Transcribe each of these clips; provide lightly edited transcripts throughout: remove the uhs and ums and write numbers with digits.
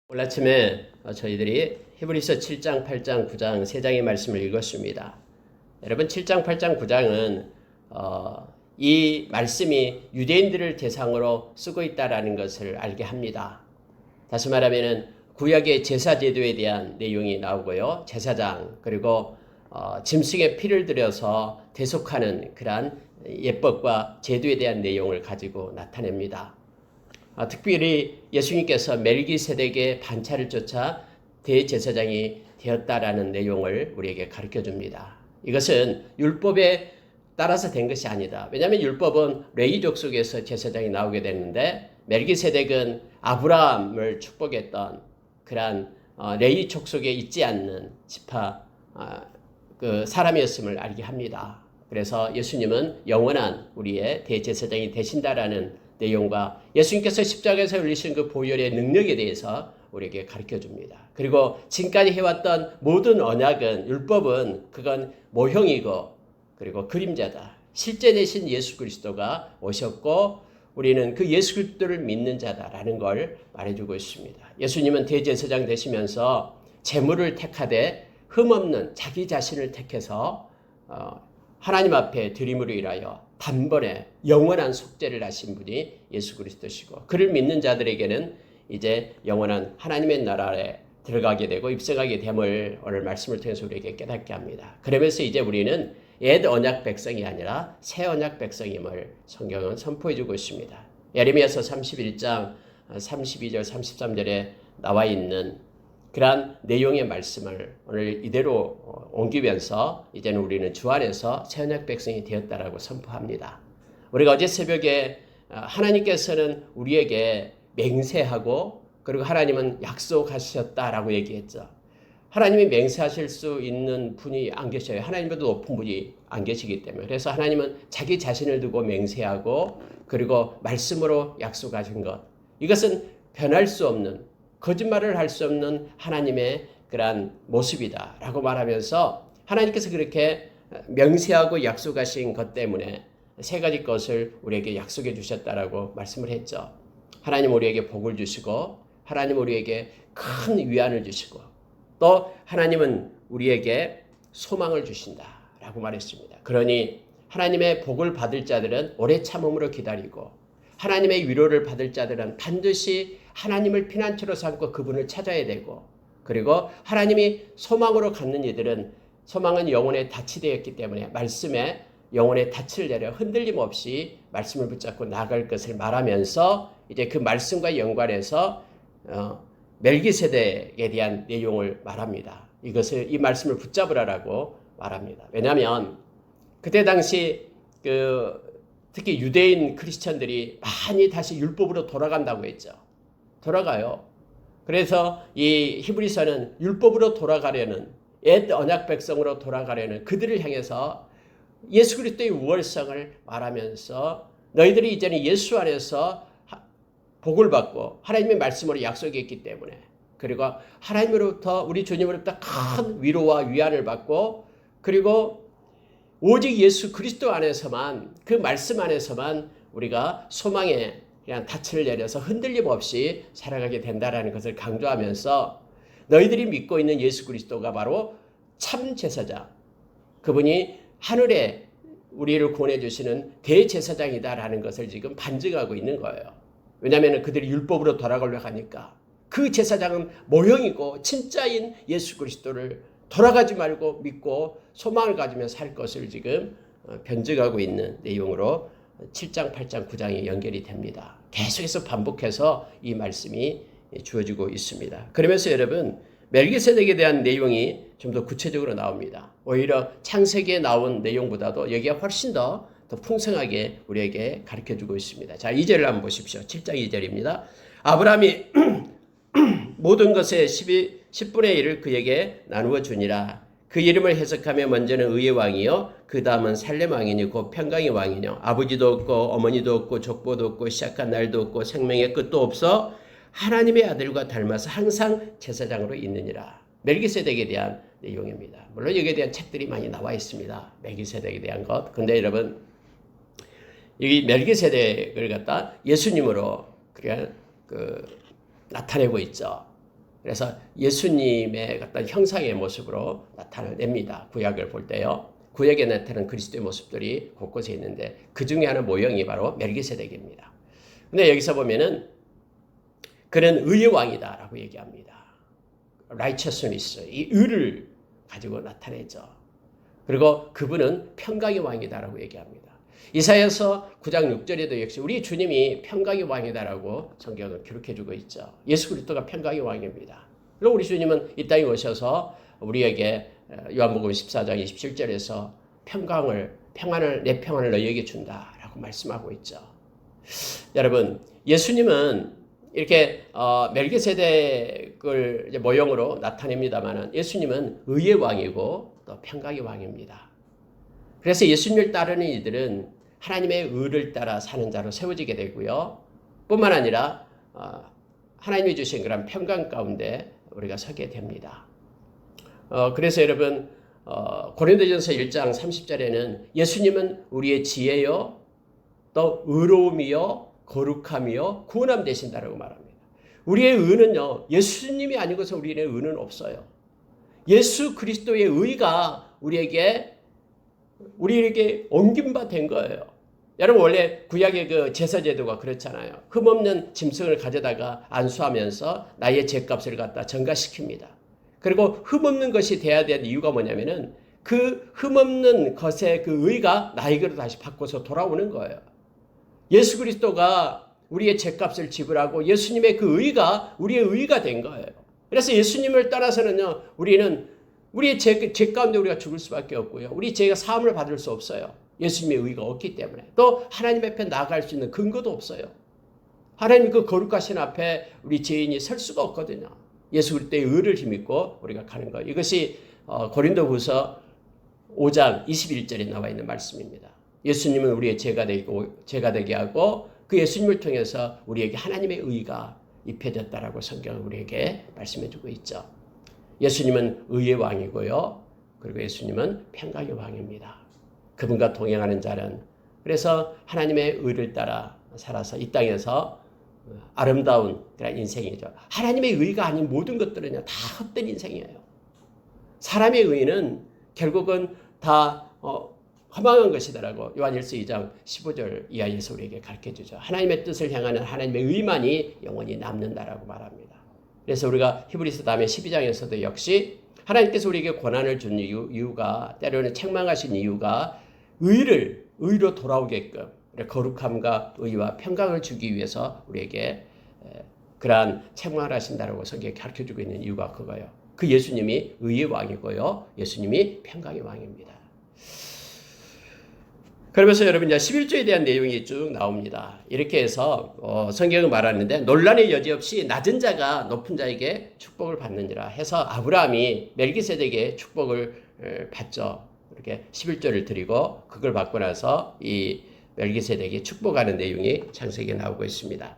오늘 아침에 저희들이 히브리서 7장, 8장, 9장 세 장의 말씀을 읽었습니다. 여러분 7장, 8장, 9장은 이 말씀이 유대인들을 대상으로 쓰고 있다라는 것을 알게 합니다. 다시 말하면 구약의 제사 제도에 대한 내용이 나오고요. 제사장 그리고 짐승의 피를 들여서 대속하는 그러한 예법과 제도에 대한 내용을 가지고 나타냅니다. 특별히 예수님께서 멜기세덱의 반차를 쫓아 대제사장이 되었다라는 내용을 우리에게 가르쳐 줍니다. 이것은 율법에 따라서 된 것이 아니다. 왜냐하면 율법은 레위 족속에서 제사장이 나오게 됐는데 멜기세덱은 아브라함을 축복했던 그러한 레위 족속에 있지 않는 지파 그 사람이었음을 알게 합니다. 그래서 예수님은 영원한 우리의 대제사장이 되신다라는 내용과 예수님께서 십자가에서 흘리신 그 보혈의 능력에 대해서 우리에게 가르쳐 줍니다. 그리고 지금까지 해왔던 모든 언약은 율법은 그건 모형이고 그리고 그림자다. 실제 되신 예수 그리스도가 오셨고 우리는 그 예수 그리스도를 믿는 자다라는 걸 말해주고 있습니다. 예수님은 대제사장 되시면서 재물을 택하되 흠없는 자기 자신을 택해서 하나님 앞에 드림으로 인하여 단번에 영원한 속죄를 하신 분이 예수 그리스도시고 그를 믿는 자들에게는 이제 영원한 하나님의 나라에 들어가게 되고 입성하게 됨을 오늘 말씀을 통해서 우리에게 깨닫게 합니다. 그러면서 이제 우리는 옛 언약 백성이 아니라 새 언약 백성임을 성경은 선포해주고 있습니다. 예레미야서 31장 32절 33절에 나와 있는 그러한 내용의 말씀을 오늘 이대로 옮기면서 이제는 우리는 주 안에서 새 언약 백성이 되었다라고 선포합니다. 우리가 어제 새벽에 하나님께서는 우리에게 맹세하고 그리고 하나님은 약속하셨다라고 얘기했죠. 하나님이 맹세하실 수 있는 분이 안 계셔요. 하나님보다 높은 분이 안 계시기 때문에. 그래서 하나님은 자기 자신을 두고 맹세하고 그리고 말씀으로 약속하신 것. 이것은 변할 수 없는 거짓말을 할 수 없는 하나님의 그러한 모습이다라고 말하면서 하나님께서 그렇게 명세하고 약속하신 것 때문에 세 가지 것을 우리에게 약속해 주셨다라고 말씀을 했죠. 하나님 우리에게 복을 주시고 하나님 우리에게 큰 위안을 주시고 또 하나님은 우리에게 소망을 주신다라고 말했습니다. 그러니 하나님의 복을 받을 자들은 오래 참음으로 기다리고 하나님의 위로를 받을 자들은 반드시 하나님을 피난처로 삼고 그분을 찾아야 되고 그리고 하나님이 소망으로 갖는 이들은 소망은 영혼의 닻이 되었기 때문에 말씀에 영혼의 닻을 내려 흔들림 없이 말씀을 붙잡고 나아갈 것을 말하면서 이제 그 말씀과 연관해서 멜기세덱에 대한 내용을 말합니다. 이 말씀을 붙잡으라라고 말합니다. 왜냐하면 그때 당시 특히 유대인 크리스천들이 많이 다시 율법으로 돌아간다고 했죠. 돌아가요. 그래서 이 히브리서는 율법으로 돌아가려는 옛 언약 백성으로 돌아가려는 그들을 향해서 예수 그리스도의 우월성을 말하면서 너희들이 이제는 예수 안에서 복을 받고 하나님의 말씀으로 약속했기 때문에 그리고 하나님으로부터 우리 주님으로부터 큰 위로와 위안을 받고 그리고 오직 예수 그리스도 안에서만 그 말씀 안에서만 우리가 소망에 그냥 닻을 내려서 흔들림 없이 살아가게 된다라는 것을 강조하면서 너희들이 믿고 있는 예수 그리스도가 바로 참 제사장 그분이 하늘에 우리를 구원해 주시는 대제사장이다라는 것을 지금 반증하고 있는 거예요. 왜냐하면 그들이 율법으로 돌아가려고 하니까 그 제사장은 모형이고 진짜인 예수 그리스도를 돌아가지 말고 믿고 소망을 가지며 살 것을 지금 변증하고 있는 내용으로 7장, 8장, 9장이 연결이 됩니다. 계속해서 반복해서 이 말씀이 주어지고 있습니다. 그러면서 여러분 멜기세덱에 대한 내용이 좀 더 구체적으로 나옵니다. 오히려 창세기에 나온 내용보다도 여기가 훨씬 더 풍성하게 우리에게 가르쳐주고 있습니다. 자, 2절을 한번 보십시오. 7장 2절입니다. 아브라함이 모든 것의 10분의 1을 그에게 나누어 주니라. 그 이름을 해석하며 먼저는 의의 왕이요 그 다음은 살렘 왕이니 곧 평강의 왕이뇨 아버지도 없고 어머니도 없고 족보도 없고 시작한 날도 없고 생명의 끝도 없어 하나님의 아들과 닮아서 항상 제사장으로 있느니라. 멜기세덱에 대한 내용입니다. 물론 여기에 대한 책들이 많이 나와 있습니다. 멜기세덱에 대한 것. 근데 여러분 이 멜기세덱을 갖다 예수님으로 나타내고 있죠. 그래서 예수님의 어떤 형상의 모습으로 나타를 냅니다. 구약을 볼 때요. 구약에 나타나는 그리스도의 모습들이 곳곳에 있는데 그 중에 하나 모형이 바로 멜기세덱입니다. 근데 여기서 보면은 그는 의의 왕이다라고 얘기합니다. righteousness, 이 의를 가지고 나타내죠. 그리고 그분은 평강의 왕이다라고 얘기합니다. 이사야서 9장 6절에도 역시 우리 주님이 평강의 왕이다라고 성경을 기록해주고 있죠. 예수 그리스도가 평강의 왕입니다. 그리고 우리 주님은 이 땅에 오셔서 우리에게 요한복음 14장 27절에서 평안을 내 평안을 너희에게 준다라고 말씀하고 있죠. 여러분, 예수님은 이렇게 멜기세덱을 이제 모형으로 나타냅니다만 예수님은 의의 왕이고 또 평강의 왕입니다. 그래서 예수님을 따르는 이들은 하나님의 의를 따라 사는 자로 세워지게 되고요. 뿐만 아니라 하나님이 주신 그런 평강 가운데 우리가 서게 됩니다. 그래서 여러분 고린도전서 1장 30절에는 예수님은 우리의 지혜요 또 의로움이요 거룩함이요 구원함 되신다라고 말합니다. 우리의 의는요 예수님이 아니고서 우리의 의는 없어요. 예수 그리스도의 의가 우리에게 옮긴 바 된 거예요. 여러분 원래 구약의 그 제사 제도가 그렇잖아요. 흠없는 짐승을 가져다가 안수하면서 나의 죄값을 갖다 전가시킵니다. 그리고 흠없는 것이 돼야 되는 이유가 뭐냐면은 그 흠없는 것의 그 의가 나에게로 다시 바꿔서 돌아오는 거예요. 예수 그리스도가 우리의 죄값을 지불하고 예수님의 그 의가 우리의 의가 된 거예요. 그래서 예수님을 따라서는요, 우리는 우리의 죄 가운데 우리가 죽을 수밖에 없고요. 우리 죄가 사함을 받을 수 없어요. 예수님의 의가 없기 때문에. 또 하나님 앞에 나아갈 수 있는 근거도 없어요. 하나님 그 거룩하신 앞에 우리 죄인이 설 수가 없거든요. 예수 그리스도의 의를 힘입고 우리가 가는 거예요. 이것이 고린도후서 5장 21절에 나와 있는 말씀입니다. 예수님은 우리의 죄가 되게 하고 그 예수님을 통해서 우리에게 하나님의 의가 입혀졌다라고 성경은 우리에게 말씀해 주고 있죠. 예수님은 의의 왕이고요. 그리고 예수님은 평강의 왕입니다. 그분과 동행하는 자는 그래서 하나님의 의를 따라 살아서 이 땅에서 아름다운 그런 인생이죠. 하나님의 의가 아닌 모든 것들은요 다 헛된 인생이에요. 사람의 의는 결국은 다 허망한 것이다라고 요한일서 2장 15절 이하에서 우리에게 가르쳐주죠. 하나님의 뜻을 향하는 하나님의 의만이 영원히 남는다라고 말합니다. 그래서 우리가 히브리서 다음에 12장에서도 역시 하나님께서 우리에게 권한을 준 이유가 때로는 책망하신 이유가 의로 돌아오게끔 거룩함과 의와 평강을 주기 위해서 우리에게 그러한 책망을 하신다라고 성경에 가르쳐주고 있는 이유가 그거예요. 그 예수님이 의의 왕이고요. 예수님이 평강의 왕입니다. 그러면서 여러분 이제 11조에 대한 내용이 쭉 나옵니다. 이렇게 해서 성경은 말하는데 논란의 여지 없이 낮은 자가 높은 자에게 축복을 받느니라 해서 아브라함이 멜기세덱의 축복을 받죠. 이렇게 11조를 드리고 그걸 받고 나서 이 멜기세덱이 축복하는 내용이 창세기에 나오고 있습니다.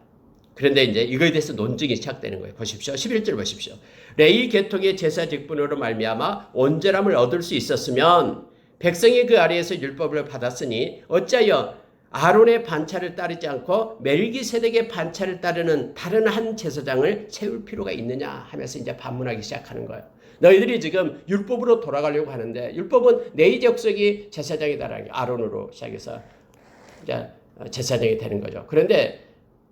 그런데 이제 이거에 대해서 논증이 시작되는 거예요. 보십시오. 11절 보십시오. 레위 계통의 제사 직분으로 말미암아 온전함을 얻을 수 있었으면 백성이 그 아래에서 율법을 받았으니 어찌하여 아론의 반차를 따르지 않고 멜기세덱의 반차를 따르는 다른 한 제사장을 세울 필요가 있느냐 하면서 이제 반문하기 시작하는 거예요. 너희들이 지금 율법으로 돌아가려고 하는데 율법은 내 족속이 제사장이다라는 게 아론으로 시작해서 이제 제사장이 되는 거죠. 그런데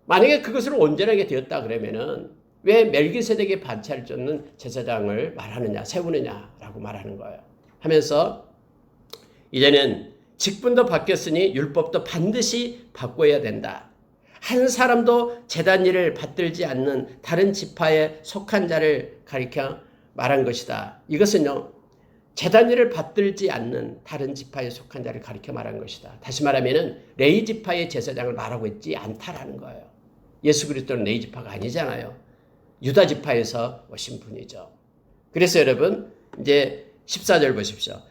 만약에 그것으로 온전하게 되었다 그러면은 왜 멜기세덱의 반차를 쫓는 제사장을 말하느냐 세우느냐라고 말하는 거예요. 하면서 이제는 직분도 바뀌었으니 율법도 반드시 바꿔야 된다. 한 사람도 제단 일을 받들지 않는 다른 지파에 속한 자를 가리켜 말한 것이다. 이것은요. 제단 일을 받들지 않는 다른 지파에 속한 자를 가리켜 말한 것이다. 다시 말하면은 레위 지파의 제사장을 말하고 있지 않다라는 거예요. 예수 그리스도는 레위 지파가 아니잖아요. 유다 지파에서 오신 분이죠. 그래서 여러분 이제 14절 보십시오.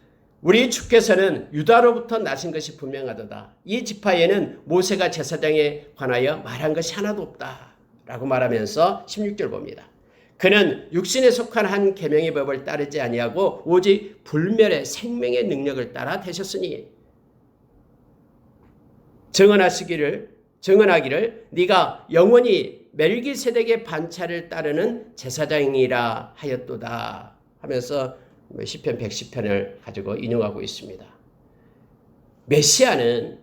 우리 주께서는 유다로부터 나신 것이 분명하도다. 이 지파에는 모세가 제사장에 관하여 말한 것이 하나도 없다. 라고 말하면서 16절 봅니다. 그는 육신에 속한 한 계명의 법을 따르지 아니하고 오직 불멸의 생명의 능력을 따라 되셨으니 증언하기를 네가 영원히 멜기세덱의 반차를 따르는 제사장이라 하였도다 하면서 시편 110편을 가지고 인용하고 있습니다. 메시아는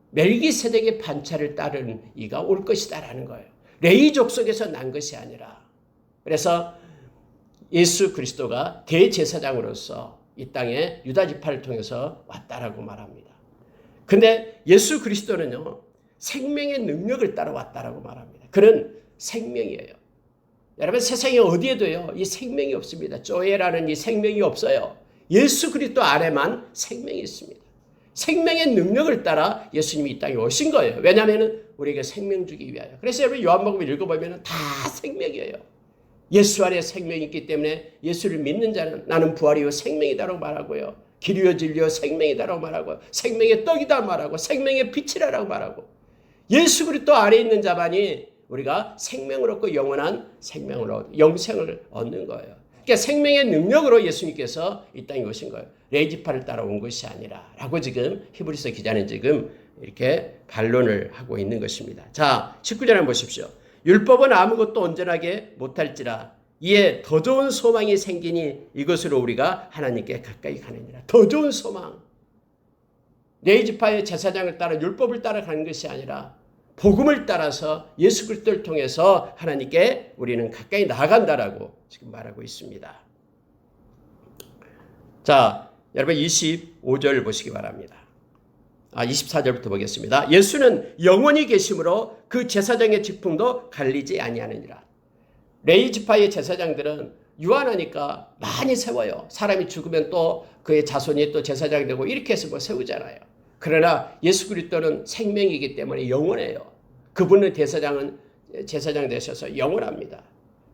멜기세덱의 반차를 따르는 이가 올 것이다라는 거예요. 레위 족속에서 난 것이 아니라. 그래서 예수 그리스도가 대제사장으로서 이 땅에 유다 지파를 통해서 왔다라고 말합니다. 근데 예수 그리스도는요, 생명의 능력을 따라 왔다라고 말합니다. 그는 생명이에요. 여러분, 세상에 어디에도요, 이 생명이 없습니다. 조에라는 이 생명이 없어요. 예수 그리스도 안에만 생명이 있습니다. 생명의 능력을 따라 예수님이 이 땅에 오신 거예요. 왜냐하면 우리에게 생명 주기 위하여. 그래서 여러분, 요한복음 읽어보면 다 생명이에요. 예수 안에 생명이 있기 때문에 예수를 믿는 자는 나는 부활이요 생명이다라고 말하고요. 길이요 진리요 생명이다라고 말하고, 생명의 떡이다 말하고, 생명의 빛이라고 말하고, 예수 그리스도 안에 있는 자만이 우리가 생명을 얻고 영원한 생명으로 영생을 얻는 거예요. 그러니까 생명의 능력으로 예수님께서 이 땅에 오신 거예요. 레위지파를 따라온 것이 아니라 라고 지금 히브리서 기자는 지금 이렇게 반론을 하고 있는 것입니다. 자, 19절 한번 보십시오. 율법은 아무것도 온전하게 못할지라 이에 더 좋은 소망이 생기니 이것으로 우리가 하나님께 가까이 가느니라. 더 좋은 소망. 레위지파의 제사장을 따라 율법을 따라가는 것이 아니라 복음을 따라서 예수 그리스도를 통해서 하나님께 우리는 가까이 나아간다라고 지금 말하고 있습니다. 자, 여러분 25절 보시기 바랍니다. 24절부터 보겠습니다. 예수는 영원히 계심으로 그 제사장의 직분도 갈리지 아니하느니라. 레위 지파의 제사장들은 유한하니까 많이 세워요. 사람이 죽으면 또 그의 자손이 또 제사장이 되고 이렇게 해서 뭐 세우잖아요. 그러나 예수 그리스도는 생명이기 때문에 영원해요. 그분은 제사장 되셔서 영원합니다.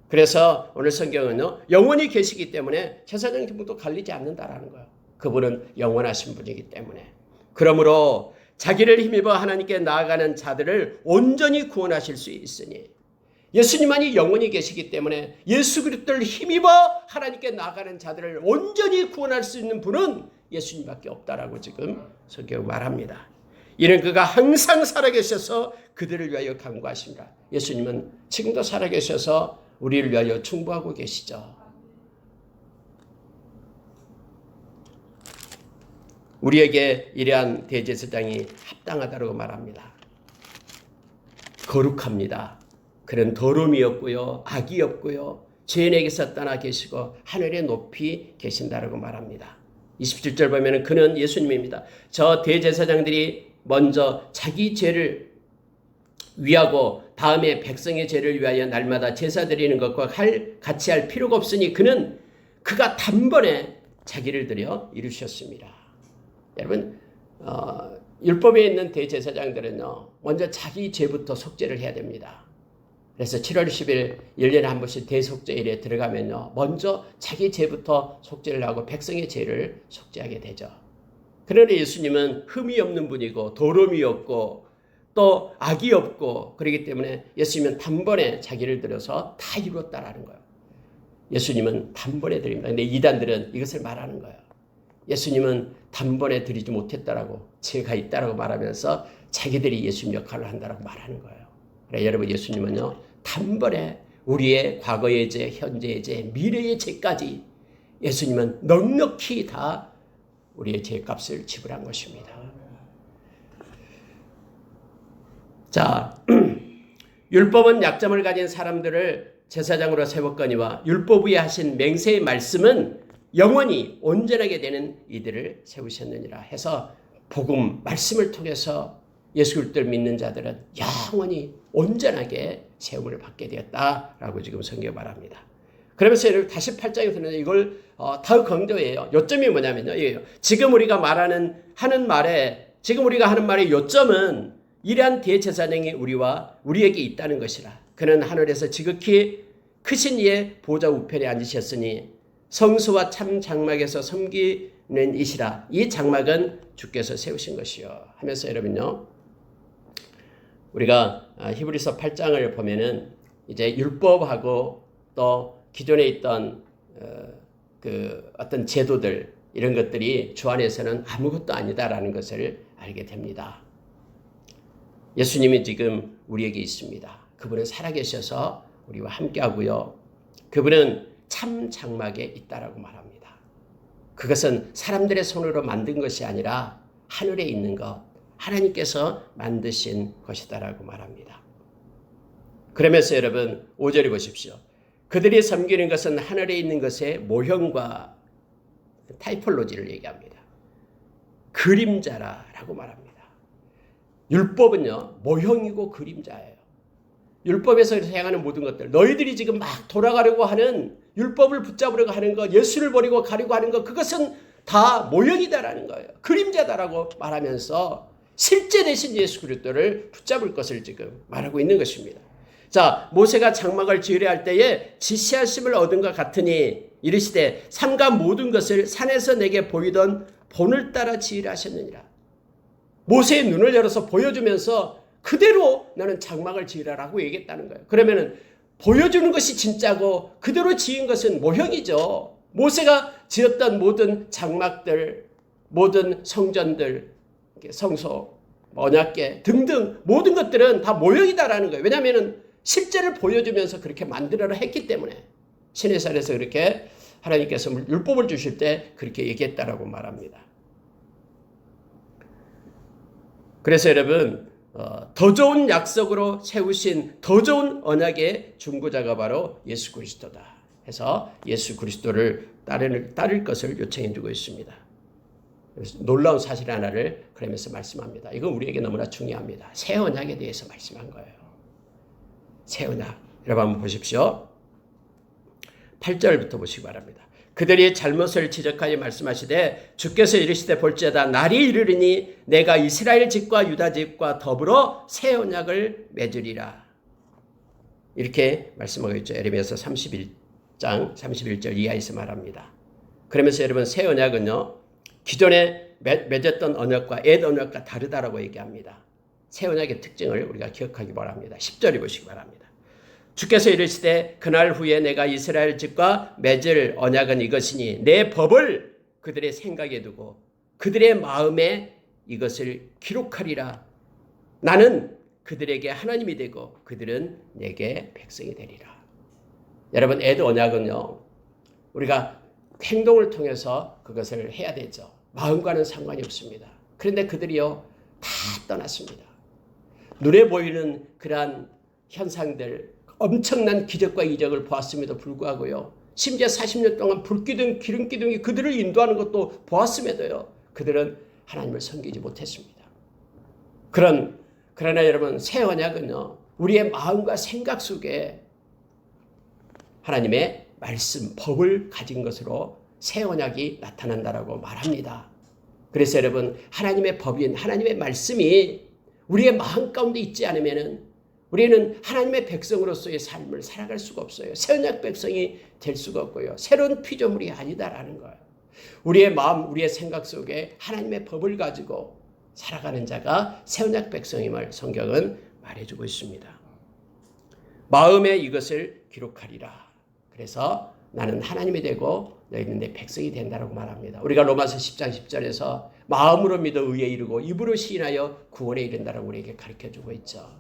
그래서 오늘 성경은요, 영원히 계시기 때문에 제사장 직분도 갈리지 않는다라는 거예요. 그분은 영원하신 분이기 때문에. 그러므로 자기를 힘입어 하나님께 나아가는 자들을 온전히 구원하실 수 있으니, 예수님만이 영원히 계시기 때문에 예수 그리스도를 힘입어 하나님께 나아가는 자들을 온전히 구원할 수 있는 분은 예수님밖에 없다라고 지금 성경 말합니다. 이는 그가 항상 살아계셔서 그들을 위하여 간구하십니다. 예수님은 지금도 살아계셔서 우리를 위하여 충고하고 계시죠. 우리에게 이러한 대제사장이 합당하다고 말합니다. 거룩합니다. 그는 더러움이 없고요, 악이 없고요, 죄인에게서 떠나 계시고 하늘에 높이 계신다라고 말합니다. 27절 보면 그는 예수님입니다. 저 대제사장들이 먼저 자기 죄를 위하고 다음에 백성의 죄를 위하여 날마다 제사 드리는 것과 같이 할 필요가 없으니 그가 단번에 자기를 들여 이루셨습니다. 여러분, 율법에 있는 대제사장들은요, 먼저 자기 죄부터 속죄를 해야 됩니다. 그래서 7월 10일 1년에 한 번씩 대속죄일에 들어가면요, 먼저 자기 죄부터 속죄를 하고 백성의 죄를 속죄하게 되죠. 그러나 예수님은 흠이 없는 분이고 더러움이 없고 또 악이 없고, 그렇기 때문에 예수님은 단번에 자기를 들여서 다 이루었다라는 거예요. 예수님은 단번에 드립니다. 근데 이단들은 이것을 말하는 거예요. 예수님은 단번에 드리지 못했다라고, 죄가 있다라고 말하면서 자기들이 예수님 역할을 한다라고 말하는 거예요. 그래, 여러분, 예수님은요, 단번에 우리의 과거의 죄, 현재의 죄, 미래의 죄까지 예수님은 넉넉히 다 우리의 죄값을 지불한 것입니다. 자, 율법은 약점을 가진 사람들을 제사장으로 세웠거니와 율법 위에 하신 맹세의 말씀은 영원히 온전하게 되는 이들을 세우셨느니라 해서, 복음 말씀을 통해서 예수 그리스도를 믿는 자들은 영원히 온전하게 세움을 받게 되었다라고 지금 성경이 말합니다. 그러면서 다시 8장에서는 이걸 더 강조해요. 요점이 뭐냐면요, 지금 우리가 하는 말의 요점은 이러한 대제사장이 우리에게 있다는 것이라. 그는 하늘에서 지극히 크신 이의 보좌 우편에 앉으셨으니 성소와 참 장막에서 섬기는 이시라. 이 장막은 주께서 세우신 것이요 하면서, 여러분요, 우리가 히브리서 8장을 보면은 이제 율법하고 또 기존에 있던 어떤 제도들, 이런 것들이 주 안에서는 아무것도 아니다라는 것을 알게 됩니다. 예수님이 지금 우리에게 있습니다. 그분은 살아계셔서 우리와 함께하고요. 그분은 참 장막에 있다라고 말합니다. 그것은 사람들의 손으로 만든 것이 아니라 하늘에 있는 것, 하나님께서 만드신 것이다라고 말합니다. 그러면서 여러분 5절에 보십시오. 그들이 섬기는 것은 하늘에 있는 것의 모형과 타이폴로지를 얘기합니다. 그림자라고 말합니다. 율법은요, 모형이고 그림자예요. 율법에서 행하는 모든 것들, 너희들이 지금 막 돌아가려고 하는, 율법을 붙잡으려고 하는 것, 예수를 버리고 가려고 하는 것, 그것은 다 모형이다라는 거예요. 그림자다라고 말하면서 실제 대신 예수 그리스도를 붙잡을 것을 지금 말하고 있는 것입니다. 자, 모세가 장막을 지으려 할 때에 지시하심을 얻은 것 같으니 이르시되 삼가 모든 것을 산에서 내게 보이던 본을 따라 지으라 하셨느니라. 모세의 눈을 열어서 보여주면서 그대로 나는 장막을 지으라라고 얘기했다는 거예요. 그러면은 보여주는 것이 진짜고 그대로 지은 것은 모형이죠. 모세가 지었던 모든 장막들, 모든 성전들, 성소, 언약궤 등등 모든 것들은 다 모형이다라는 거예요. 왜냐하면 실제를 보여주면서 그렇게 만들어라 했기 때문에 시내산에서 그렇게 하나님께서 율법을 주실 때 그렇게 얘기했다라고 말합니다. 그래서 여러분 더 좋은 약속으로 세우신 더 좋은 언약의 중보자가 바로 예수 그리스도다 해서 예수 그리스도를 따를 것을 요청해 주고 있습니다. 놀라운 사실 하나를 그러면서 말씀합니다. 이건 우리에게 너무나 중요합니다. 새 언약에 대해서 말씀한 거예요. 새 언약. 여러분 한번 보십시오. 8절부터 보시기 바랍니다. 그들이 잘못을 지적하여 말씀하시되 주께서 이르시되 볼지어다 날이 이르리니 내가 이스라엘 집과 유다 집과 더불어 새 언약을 맺으리라. 이렇게 말씀하고 있죠. 에레미야서 31장 31절 이하에서 말합니다. 그러면서 여러분 새 언약은요. 기존에 맺었던 언약과 옛 언약과 다르다라고 얘기합니다. 새 언약의 특징을 우리가 기억하기 바랍니다. 10절을 보시기 바랍니다. 주께서 이르시되 그날 후에 내가 이스라엘 집과 맺을 언약은 이것이니 내 법을 그들의 생각에 두고 그들의 마음에 이것을 기록하리라. 나는 그들에게 하나님이 되고 그들은 내게 백성이 되리라. 여러분 옛 언약은요. 우리가 행동을 통해서 그것을 해야 되죠. 마음과는 상관이 없습니다. 그런데 그들이요. 다 떠났습니다. 눈에 보이는 그러한 현상들 엄청난 기적과 이적을 보았음에도 불구하고요. 심지어 40년 동안 불기둥 기름기둥이 그들을 인도하는 것도 보았음에도요. 그들은 하나님을 섬기지 못했습니다. 그러나 여러분 새 언약은요. 우리의 마음과 생각 속에 하나님의 말씀, 법을 가진 것으로 새 언약이 나타난다라고 말합니다. 그래서 여러분 하나님의 법인 하나님의 말씀이 우리의 마음 가운데 있지 않으면은 우리는 하나님의 백성으로서의 삶을 살아갈 수가 없어요. 새 언약 백성이 될 수가 없고요. 새로운 피조물이 아니다라는 거예요. 우리의 마음, 우리의 생각 속에 하나님의 법을 가지고 살아가는 자가 새 언약 백성임을 성경은 말해주고 있습니다. 마음에 이것을 기록하리라. 그래서 나는 하나님이 되고 너희는 내 백성이 된다라고 말합니다. 우리가 로마서 10장 10절에서 마음으로 믿어 의에 이르고 입으로 시인하여 구원에 이른다라고 우리에게 가르쳐주고 있죠.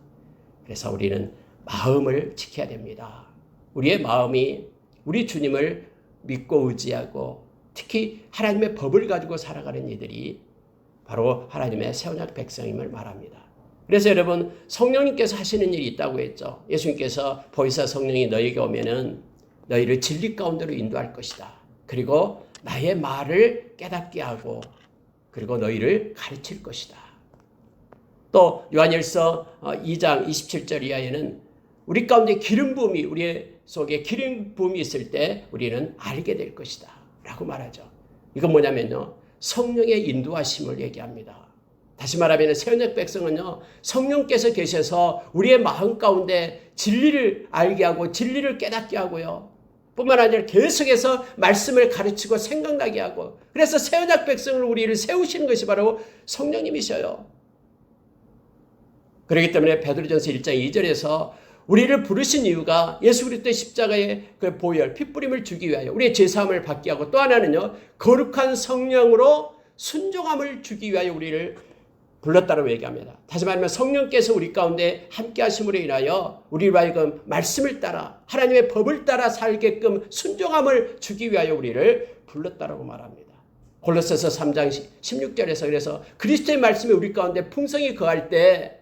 그래서 우리는 마음을 지켜야 됩니다. 우리의 마음이 우리 주님을 믿고 의지하고 특히 하나님의 법을 가지고 살아가는 이들이 바로 하나님의 새 언약 백성임을 말합니다. 그래서 여러분 성령님께서 하시는 일이 있다고 했죠. 예수님께서 보혜사 성령이 너에게 오면은 너희를 진리 가운데로 인도할 것이다. 그리고 나의 말을 깨닫게 하고 그리고 너희를 가르칠 것이다. 또 요한일서 2장 27절 이하에는 우리 가운데 기름 부음이 우리 속에 기름 부음이 있을 때 우리는 알게 될 것이다 라고 말하죠. 이건 뭐냐면요. 성령의 인도하심을 얘기합니다. 다시 말하면 새 언약 백성은요. 성령께서 계셔서 우리의 마음 가운데 진리를 알게 하고 진리를 깨닫게 하고요. 뿐만 아니라 계속해서 말씀을 가르치고 생각나게 하고 그래서 새 언약 백성을 우리를 세우시는 것이 바로 성령님이셔요. 그렇기 때문에 베드로전서 1장 2절에서 우리를 부르신 이유가 예수 그리스도의 십자가의 그 보혈, 핏부림을 주기 위하여 우리의 죄사함을 받게 하고 또 하나는요. 거룩한 성령으로 순종함을 주기 위하여 우리를 불렀다라고 얘기합니다. 다시 말하면 성령께서 우리 가운데 함께 하심으로 인하여 우리로 하여금 말씀을 따라 하나님의 법을 따라 살게끔 순종함을 주기 위하여 우리를 불렀다라고 말합니다. 골로새서 3장 16절에서 그래서 그리스도의 말씀이 우리 가운데 풍성히 거할 때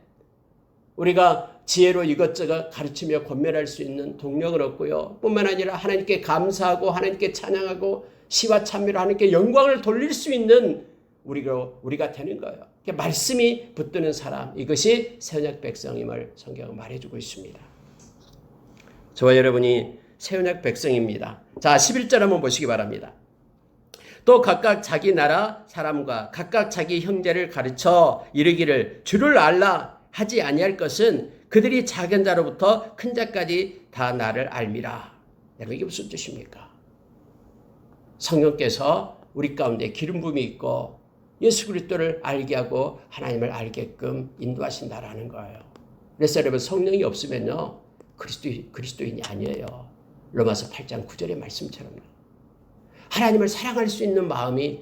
우리가 지혜로 이것저것 가르치며 권면할 수 있는 동력을 얻고요. 뿐만 아니라 하나님께 감사하고 하나님께 찬양하고 시와 찬미로 하나님께 영광을 돌릴 수 있는 우리가 되는 거예요. 말씀이 붙드는 사람, 이것이 새언약 백성임을 성경은 말해주고 있습니다. 저와 여러분이 새언약 백성입니다. 자, 11절 한번 보시기 바랍니다. 또 각각 자기 나라 사람과 각각 자기 형제를 가르쳐 이르기를 주를 알라 하지 아니할 것은 그들이 작은 자로부터 큰 자까지 다 나를 알미라. 여러분, 이게 무슨 뜻입니까? 성령께서 우리 가운데 기름 부음이 있고 예수 그리스도를 알게 하고 하나님을 알게끔 인도하신다라는 거예요. 그래서 여러분, 성령이 없으면요 그리스도인이 아니에요. 로마서 8장 9절의 말씀처럼요. 하나님을 사랑할 수 있는 마음이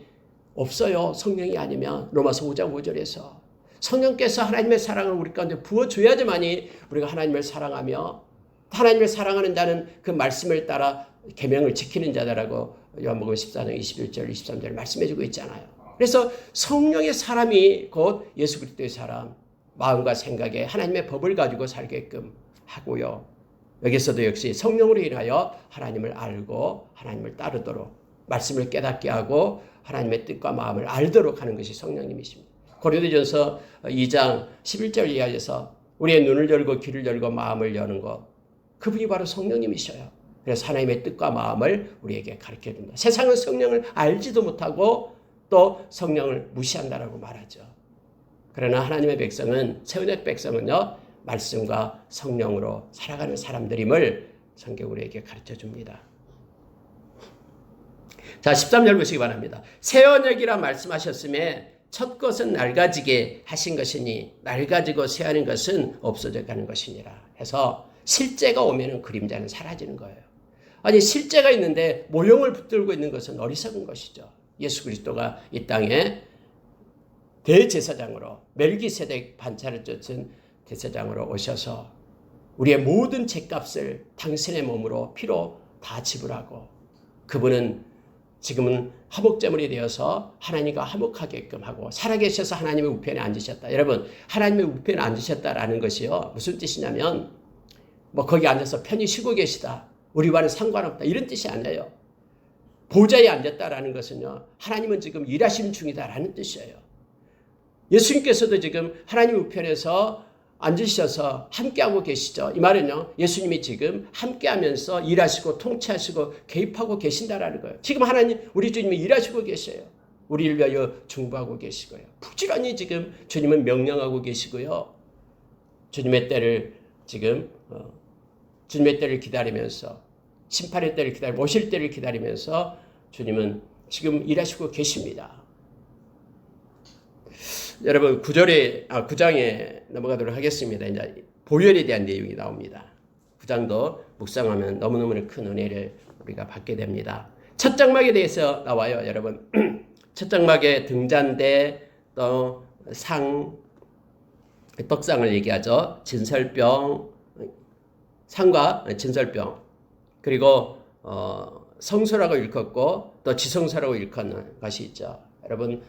없어요. 성령이 아니면. 로마서 5장 5절에서 성령께서 하나님의 사랑을 우리 가운데 부어줘야지만이 우리가 하나님을 사랑하며 하나님을 사랑하는 자는 그 말씀을 따라 계명을 지키는 자다라고 요한복음 14장 21절 23절 말씀해주고 있잖아요. 그래서 성령의 사람이 곧 예수 그리스도의 사람, 마음과 생각에 하나님의 법을 가지고 살게끔 하고요. 여기서도 역시 성령으로 인하여 하나님을 알고 하나님을 따르도록 말씀을 깨닫게 하고 하나님의 뜻과 마음을 알도록 하는 것이 성령님이십니다. 고린도전서 2장 11절 이하에서 우리의 눈을 열고 귀를 열고 마음을 여는 것, 그분이 바로 성령님이셔요. 그래서 하나님의 뜻과 마음을 우리에게 가르쳐준다. 세상은 성령을 알지도 못하고 또 성령을 무시한다라고 말하죠. 그러나 하나님의 백성은, 새언약 백성은요, 말씀과 성령으로 살아가는 사람들임을 성경 우리에게 가르쳐줍니다. 자, 13절 보시기 바랍니다. 새언약이라 말씀하셨음에 첫 것은 낡아지게 하신 것이니 낡아지고 새하는 것은 없어져 가는 것이니라 해서 실제가 오면은 그림자는 사라지는 거예요. 아니, 실제가 있는데 모형을 붙들고 있는 것은 어리석은 것이죠. 예수 그리스도가 이 땅에 대제사장으로 멜기세덱 반차를 쫓은 제사장으로 오셔서 우리의 모든 죄값을 당신의 몸으로 피로 다 지불하고 그분은 지금은 화목제물이 되어서 하나님과 화목하게끔 하고 살아계셔서 하나님의 우편에 앉으셨다. 여러분, 하나님의 우편에 앉으셨다라는 것이요, 무슨 뜻이냐면 뭐 거기 앉아서 편히 쉬고 계시다, 우리와는 상관없다, 이런 뜻이 아니에요. 보좌에 앉았다라는 것은요, 하나님은 지금 일하심 중이다라는 뜻이에요. 예수님께서도 지금 하나님 우편에서 앉으셔서 함께하고 계시죠. 이 말은요, 예수님이 지금 함께하면서 일하시고 통치하시고 개입하고 계신다라는 거예요. 지금 하나님, 우리 주님이 일하시고 계셔요. 우리를 위하여 중보하고 계시고요. 부지런히 지금 주님은 명령하고 계시고요. 주님의 때를 지금 주님의 때를 기다리면서, 심판의 때를 기다리고 오실 때를 기다리면서 주님은 지금 일하시고 계십니다. 여러분, 9장에 넘어가도록 하겠습니다. 이제 보혈에 대한 내용이 나옵니다. 9장도 묵상하면 너무너무 큰 은혜를 우리가 받게 됩니다. 첫 장막에 대해서 나와요, 여러분. 첫 장막에 등잔대, 또 상, 떡상을 얘기하죠. 진설병, 상과 진설병, 그리고 성소라고 일컫고 또 지성소라고 일컫는 것이 있죠. 여러분,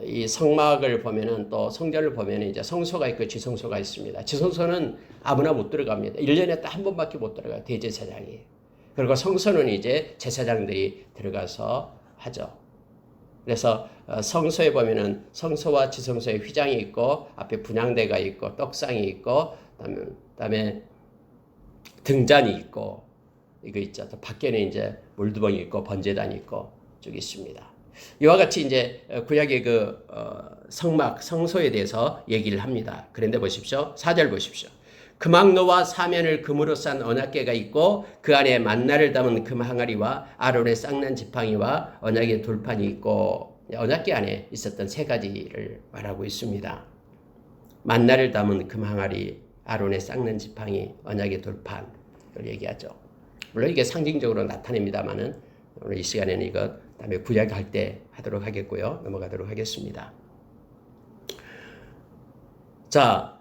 이 성막을 보면은 또 성전을 보면은 이제 성소가 있고 지성소가 있습니다. 지성소는 아무나 못 들어갑니다. 1년에 딱 한 번밖에 못 들어가요, 대제사장이. 그리고 성소는 이제 제사장들이 들어가서 하죠. 그래서 성소에 보면은 성소와 지성소에 휘장이 있고 앞에 분향대가 있고 떡상이 있고 그다음에 등잔이 있고 이거 있죠. 또 밖에는 이제 물두멍이 있고 번제단이 있고 쭉 있습니다. 이와 같이 이제 구약의 그 성막, 성소에 대해서 얘기를 합니다. 그런데 보십시오. 4절 보십시오. 금항로와 사면을 금으로 싼 언약궤가 있고 그 안에 만나를 담은 금 항아리와 아론의 쌍난 지팡이와 언약의 돌판이 있고, 언약궤 안에 있었던 세 가지를 말하고 있습니다. 만나를 담은 금 항아리, 아론의 쌍난 지팡이, 언약의 돌판을 얘기하죠. 물론 이게 상징적으로 나타냅니다만은 오늘 이 시간에는 이것 다음에 구약 할 때 하도록 하겠고요. 넘어가도록 하겠습니다. 자,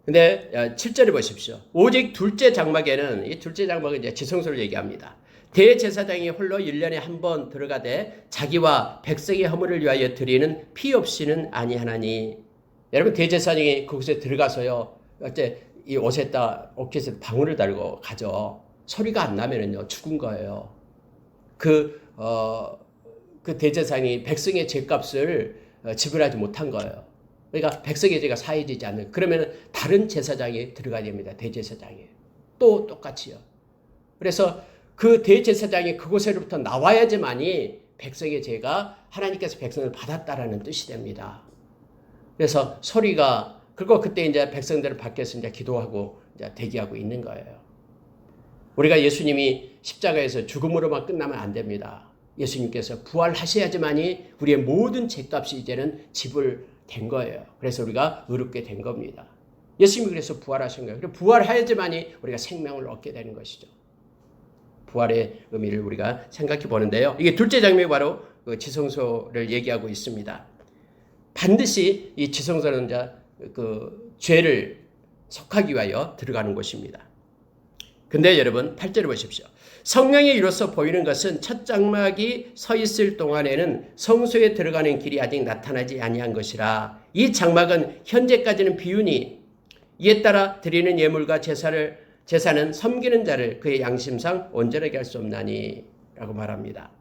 근데 7절에 보십시오. 오직 둘째 장막에는, 이 둘째 장막은 이제 지성소를 얘기합니다. 대제사장이 홀로 1년에 한 번 들어가되 자기와 백성의 허물을 위하여 드리는 피 없이는 아니하나니. 여러분, 대제사장이 그곳에 들어가서요, 어째 이 옷에다 옷깃에 방울을 달고 가죠. 소리가 안 나면은요 죽은 거예요. 그 대제사장이 백성의 죄값을 지불하지 못한 거예요. 그러니까 백성의 죄가 사해지지 않는. 그러면 다른 제사장이 들어가야 됩니다. 대제사장이 또 똑같이요. 그래서 그 대제사장이 그곳으로부터 나와야지만이 백성의 죄가 하나님께서 백성을 받았다라는 뜻이 됩니다. 그래서 소리가, 그리고 그때 이제 백성들은 밖에서 이제 기도하고 이제 대기하고 있는 거예요. 우리가 예수님이 십자가에서 죽음으로만 끝나면 안 됩니다. 예수님께서 부활하셔야지만이 우리의 모든 죄값이 이제는 지불된 거예요. 그래서 우리가 의롭게 된 겁니다. 예수님이 그래서 부활하신 거예요. 그래서 부활해야지만이 우리가 생명을 얻게 되는 것이죠. 부활의 의미를 우리가 생각해 보는데요. 이게 둘째 장면이 바로 그 지성소를 얘기하고 있습니다. 반드시 이 지성소는 이제 그 죄를 속하기 위하여 들어가는 곳입니다. 근데 여러분 8절을 보십시오. 성령이 이로써 보이는 것은 첫 장막이 서 있을 동안에는 성소에 들어가는 길이 아직 나타나지 아니한 것이라. 이 장막은 현재까지는 비유니 이에 따라 드리는 예물과 제사는 섬기는 자를 그의 양심상 온전하게 할 수 없나니 라고 말합니다.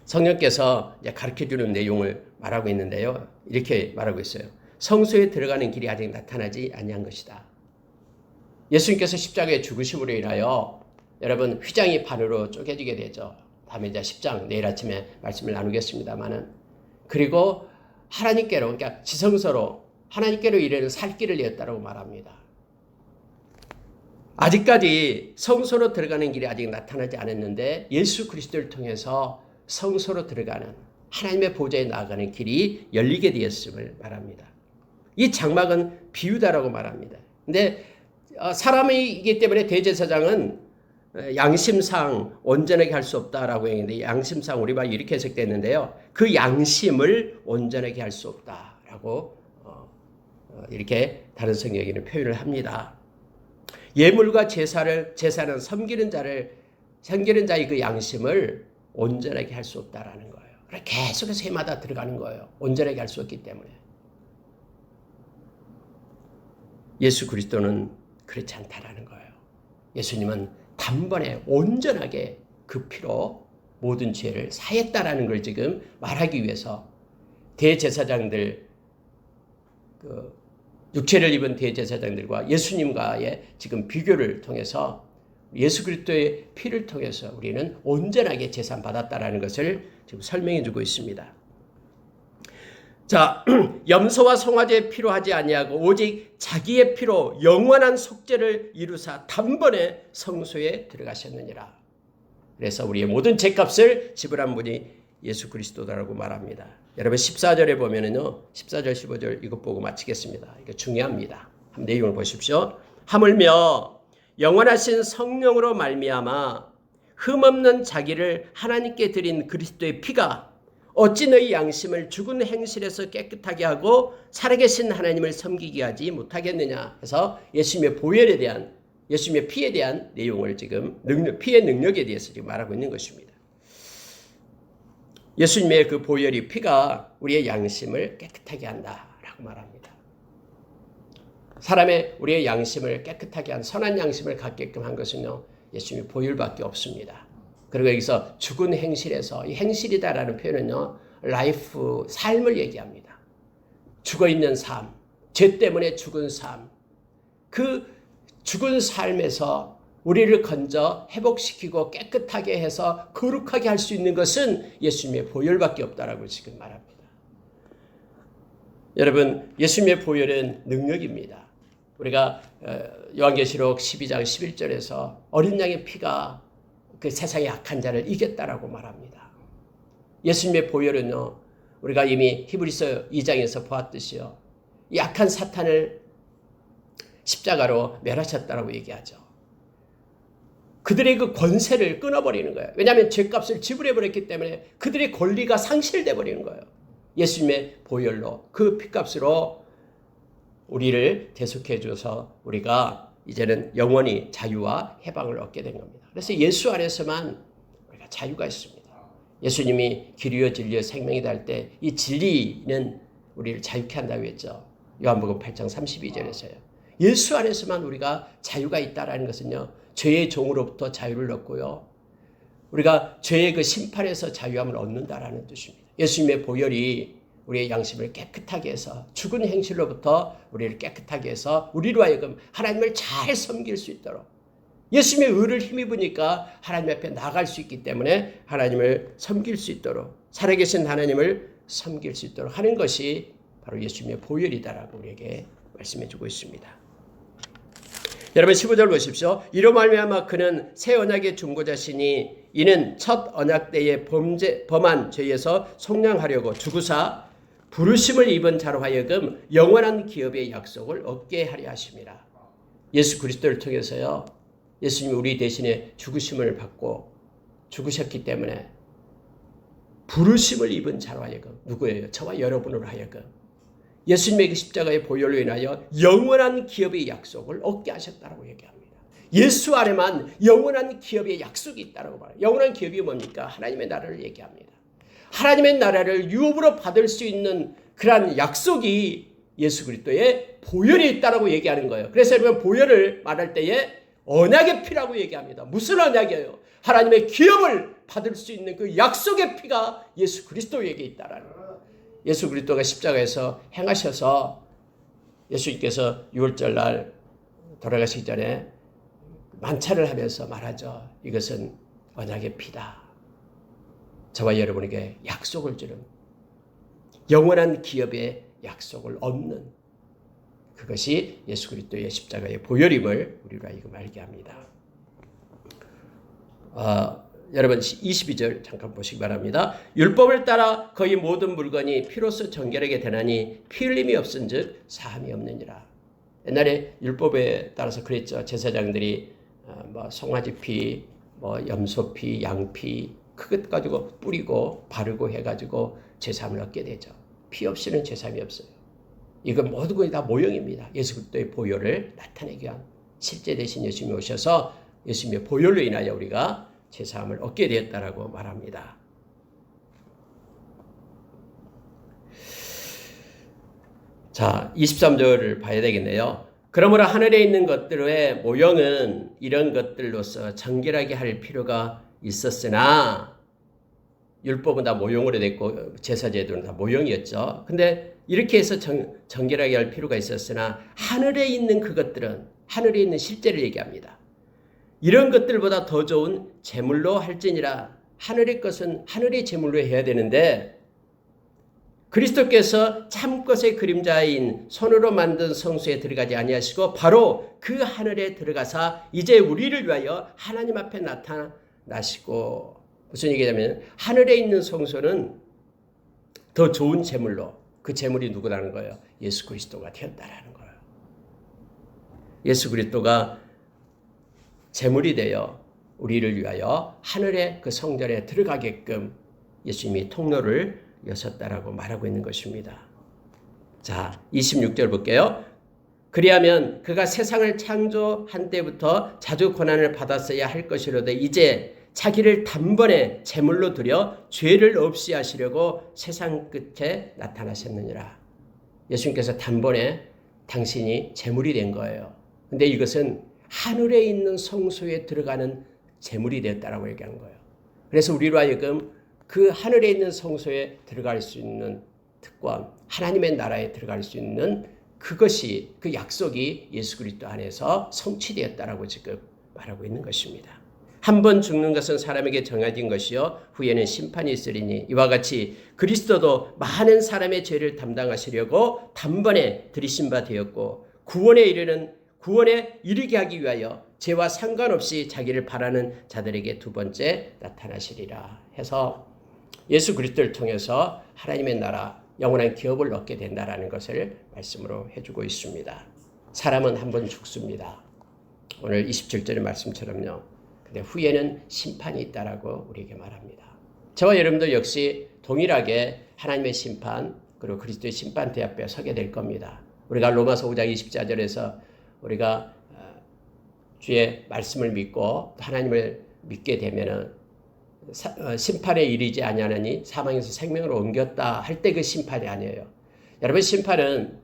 성령께서 이제 가르쳐주는 내용을 말하고 있는데요. 이렇게 말하고 있어요. 성소에 들어가는 길이 아직 나타나지 아니한 것이다. 예수님께서 십자가에 죽으심으로 인하여 여러분 휘장이 반으로 쪼개지게 되죠. 다음에 이제 10장 내일 아침에 말씀을 나누겠습니다만은. 그리고 하나님께로, 그러니까 지성소로 하나님께로 이르는 살 길을 내었다고 말합니다. 아직까지 성소로 들어가는 길이 아직 나타나지 않았는데 예수 그리스도를 통해서 성소로 들어가는 하나님의 보좌에 나아가는 길이 열리게 되었음을 말합니다. 이 장막은 비유다라고 말합니다. 근데 사람이기 때문에 대제사장은 양심상 온전하게 할 수 없다라고 했는데, 양심상 우리 말 이렇게 해석됐는데요. 그 양심을 온전하게 할 수 없다라고 이렇게 다른 성경에는 표현을 합니다. 예물과 제사는 섬기는 자의 그 양심을 온전하게 할 수 없다라는 거예요. 계속해서 해마다 들어가는 거예요. 온전하게 할 수 없기 때문에. 예수 그리스도는 그렇지 않다라는 거예요. 예수님은 단번에 온전하게 그 피로 모든 죄를 사했다라는 걸 지금 말하기 위해서 대제사장들, 육체를 입은 대제사장들과 예수님과의 지금 비교를 통해서 예수 그리스도의 피를 통해서 우리는 온전하게 제사 받았다라는 것을 지금 설명해 주고 있습니다. 자, 염소와 송아지의 피로 하지 아니하고 오직 자기의 피로 영원한 속죄를 이루사 단번에 성소에 들어가셨느니라. 그래서 우리의 모든 죄값을 지불한 분이 예수 그리스도다라고 말합니다. 여러분 14절에 보면은요, 14절 15절 이것 보고 마치겠습니다. 이거 중요합니다. 한번 내용을 보십시오. 하물며 영원하신 성령으로 말미암아 흠없는 자기를 하나님께 드린 그리스도의 피가 어찌 너희 양심을 죽은 행실에서 깨끗하게 하고 살아계신 하나님을 섬기게 하지 못하겠느냐 해서 예수님의 보혈에 대한, 예수님의 피에 대한 내용을 지금 피의 능력에 대해서 지금 말하고 있는 것입니다. 예수님의 그 보혈이, 피가 우리의 양심을 깨끗하게 한다라고 말합니다. 우리의 양심을 깨끗하게 한, 선한 양심을 갖게끔 한 것은요, 예수님의 보혈밖에 없습니다. 그리고 여기서 죽은 행실에서, 이 행실이다라는 표현은요, 라이프, 삶을 얘기합니다. 죽어있는 삶, 죄 때문에 죽은 삶, 그 죽은 삶에서 우리를 건져 회복시키고 깨끗하게 해서 거룩하게 할 수 있는 것은 예수님의 보혈밖에 없다라고 지금 말합니다. 여러분, 예수님의 보혈은 능력입니다. 우리가 요한계시록 12장 11절에서 어린 양의 피가 그 세상의 악한 자를 이겼다라고 말합니다. 예수님의 보혈은요, 우리가 이미 히브리서 2장에서 보았듯이요, 이 악한 사탄을 십자가로 멸하셨다라고 얘기하죠. 그들의 그 권세를 끊어버리는 거예요. 왜냐하면 죄값을 지불해버렸기 때문에 그들의 권리가 상실돼 버리는 거예요. 예수님의 보혈로, 그 피값으로 우리를 대속해 줘서 우리가 이제는 영원히 자유와 해방을 얻게 된 겁니다. 그래서 예수 안에서만 우리가 자유가 있습니다. 예수님이 길이요 진리요 생명이다 할 때 이 진리는 우리를 자유케 한다고 했죠. 요한복음 8장 32절에서요. 예수 안에서만 우리가 자유가 있다라는 것은요. 죄의 종으로부터 자유를 얻고요. 우리가 죄의 그 심판에서 자유함을 얻는다라는 뜻입니다. 예수님의 보혈이 우리의 양심을 깨끗하게 해서 죽은 행실로부터 우리를 깨끗하게 해서 우리로 하여금 하나님을 잘 섬길 수 있도록 예수님의 의를 힘입으니까 하나님 앞에 나아갈 수 있기 때문에 하나님을 섬길 수 있도록 살아계신 하나님을 섬길 수 있도록 하는 것이 바로 예수님의 보혈이다라고 우리에게 말씀해 주고 있습니다. 여러분 15절 보십시오. 이로 말미암아 그는 새 언약의 중보자시니 이는 첫 언약 때에 범한 죄에서 속량하려고 죽으사 부르심을 입은 자로 하여금 영원한 기업의 약속을 얻게 하려 하심이라. 예수 그리스도를 통해서요. 예수님이 우리 대신에 죽으심을 받고 죽으셨기 때문에 부르심을 입은 자로 하여금 누구예요? 저와 여러분으로 하여금 예수님의 그 십자가의 보혈로 인하여 영원한 기업의 약속을 얻게 하셨다고 얘기합니다. 예수 안에만 영원한 기업의 약속이 있다고 말해요. 영원한 기업이 뭡니까? 하나님의 나라를 얘기합니다. 하나님의 나라를 유업으로 받을 수 있는 그러한 약속이 예수 그리스도의 보혈이 있다고 얘기하는 거예요. 그래서 여러분 보혈을 말할 때에 언약의 피라고 얘기합니다. 무슨 언약이에요? 하나님의 기업을 받을 수 있는 그 약속의 피가 예수 그리스도에게 있다라는 거예요. 예수 그리스도가 십자가에서 행하셔서 예수님께서 6월절 날 돌아가시기 전에 만찬을 하면서 말하죠. 이것은 언약의 피다. 저와 여러분에게 약속을 주는 영원한 기업의 약속을 얻는 그것이 예수 그리스도의 십자가의 보혈임을 우리로 하여금 알게 합니다. 여러분 22절 잠깐 보시기 바랍니다. 율법을 따라 거의 모든 물건이 피로써 정결하게 되나니 피 흘림이 없은즉 사함이 없느니라. 옛날에 율법에 따라서 그랬죠. 제사장들이 송아지 피, 염소 피, 양 피 그것 가지고 뿌리고 바르고 해가지고 제사함을 얻게 되죠. 피 없이는 제사함이 없어요. 이건 모든 것이 다 모형입니다. 예수 그리스도의 보혈을 나타내기 위한 실제 대신 예수님이 오셔서 예수님의 보혈로 인하여 우리가 제사함을 얻게 되었다라고 말합니다. 자, 23절을 봐야 되겠네요. 그러므로 하늘에 있는 것들의 모형은 이런 것들로서 정결하게 할 필요가 있었으나 율법은 다 모형으로 됐고 제사제도는 다 모형이었죠. 근데 이렇게 해서 정결하게 할 필요가 있었으나 하늘에 있는 그것들은 하늘에 있는 실제를 얘기합니다. 이런 것들보다 더 좋은 제물로 할지니라. 하늘의 것은 하늘의 제물로 해야 되는데 그리스도께서 참것의 그림자인 손으로 만든 성소에 들어가지 아니하시고 바로 그 하늘에 들어가사 이제 우리를 위하여 하나님 앞에 나타나시고 무슨 얘기냐면 하늘에 있는 성소는 더 좋은 제물로 그 제물이 누구라는 거예요? 예수 그리스도가 되었다라는 거예요. 예수 그리스도가 제물이 되어 우리를 위하여 하늘의 그 성전에 들어가게끔 예수님이 통로를 여셨다라고 말하고 있는 것입니다. 자, 26절 볼게요. 그리하면 그가 세상을 창조한 때부터 자주 고난을 받았어야 할 것이로되 이제 자기를 단번에 제물로 드려 죄를 없이 하시려고 세상 끝에 나타나셨느니라. 예수님께서 단번에 당신이 제물이 된 거예요. 근데 이것은 하늘에 있는 성소에 들어가는 제물이 됐다라고 얘기한 거예요. 그래서 우리로 하여금 그 하늘에 있는 성소에 들어갈 수 있는 특권, 하나님의 나라에 들어갈 수 있는 그것이 그 약속이 예수 그리스도 안에서 성취되었다라고 지금 말하고 있는 것입니다. 한 번 죽는 것은 사람에게 정해진 것이요 후에는 심판이 있으리니 이와 같이 그리스도도 많은 사람의 죄를 담당하시려고 단번에 들이신 바 되었고 구원에 이르게 하기 위하여 죄와 상관없이 자기를 바라는 자들에게 두 번째 나타나시리라 해서 예수 그리스도를 통해서 하나님의 나라 영원한 기업을 얻게 된다라는 것을 말씀으로 해주고 있습니다. 사람은 한 번 죽습니다. 오늘 27절의 말씀처럼요. 근데 후에는 심판이 있다라고 우리에게 말합니다. 저와 여러분도 역시 동일하게 하나님의 심판 그리고 그리스도의 심판대 앞에 서게 될 겁니다. 우리가 로마서 5장 24절에서 우리가 주의 말씀을 믿고 하나님을 믿게 되면은 심판에 이르지 아니하느니 사망에서 생명으로 옮겼다 할 때 그 심판이 아니에요. 여러분 심판은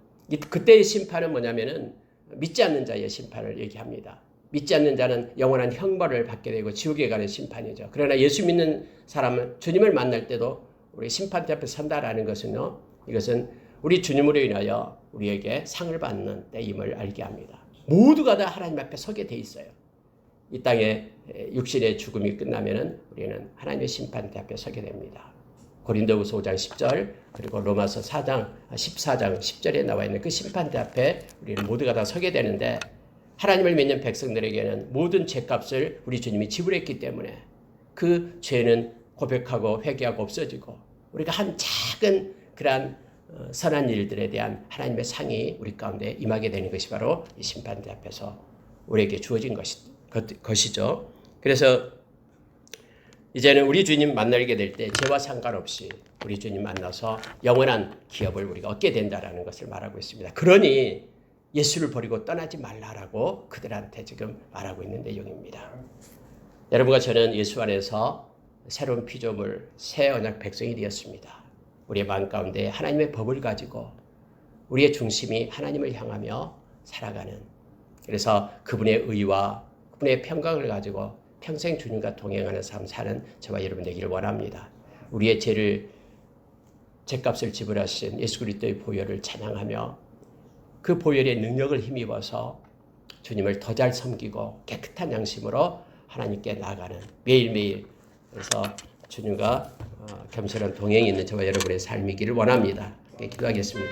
그때의 심판은 뭐냐면은 믿지 않는 자의 심판을 얘기합니다. 믿지 않는 자는 영원한 형벌을 받게 되고 지옥에 가는 심판이죠. 그러나 예수 믿는 사람은 주님을 만날 때도 우리 심판대 앞에 선다라는 것은요. 이것은 우리 주님으로 인하여 우리에게 상을 받는 때임을 알게 합니다. 모두가 다 하나님 앞에 서게 돼 있어요. 이 땅에 육신의 죽음이 끝나면은 우리는 하나님의 심판대 앞에 서게 됩니다. 고린도후서 5장 10절 그리고 로마서 14장 10절에 나와 있는 그 심판대 앞에 우리는 모두가 다 서게 되는데 하나님을 믿는 백성들에게는 모든 죄값을 우리 주님이 지불했기 때문에 그 죄는 고백하고 회개하고 없어지고 우리가 한 작은 그러한 선한 일들에 대한 하나님의 상이 우리 가운데 임하게 되는 것이 바로 이 심판대 앞에서 우리에게 주어진 것이죠. 그래서 이제는 우리 주님 만나게 될 때 죄와 상관없이 우리 주님 만나서 영원한 기업을 우리가 얻게 된다라는 것을 말하고 있습니다. 그러니 예수를 버리고 떠나지 말라라고 그들한테 지금 말하고 있는 내용입니다. 여러분과 저는 예수 안에서 새로운 피조물, 새 언약 백성이 되었습니다. 우리의 마음 가운데 하나님의 법을 가지고 우리의 중심이 하나님을 향하며 살아가는 그래서 그분의 의와 그분의 평강을 가지고 평생 주님과 동행하는 삶 사는 저와 여러분 되기를 원합니다. 우리의 죄값을 지불하신 예수 그리스도의 보혈을 찬양하며 그 보혈의 능력을 힘입어서 주님을 더 잘 섬기고 깨끗한 양심으로 하나님께 나아가는 매일매일 그래서 주님과 겸손한 동행이 있는 저와 여러분의 삶이기를 원합니다. 기도하겠습니다.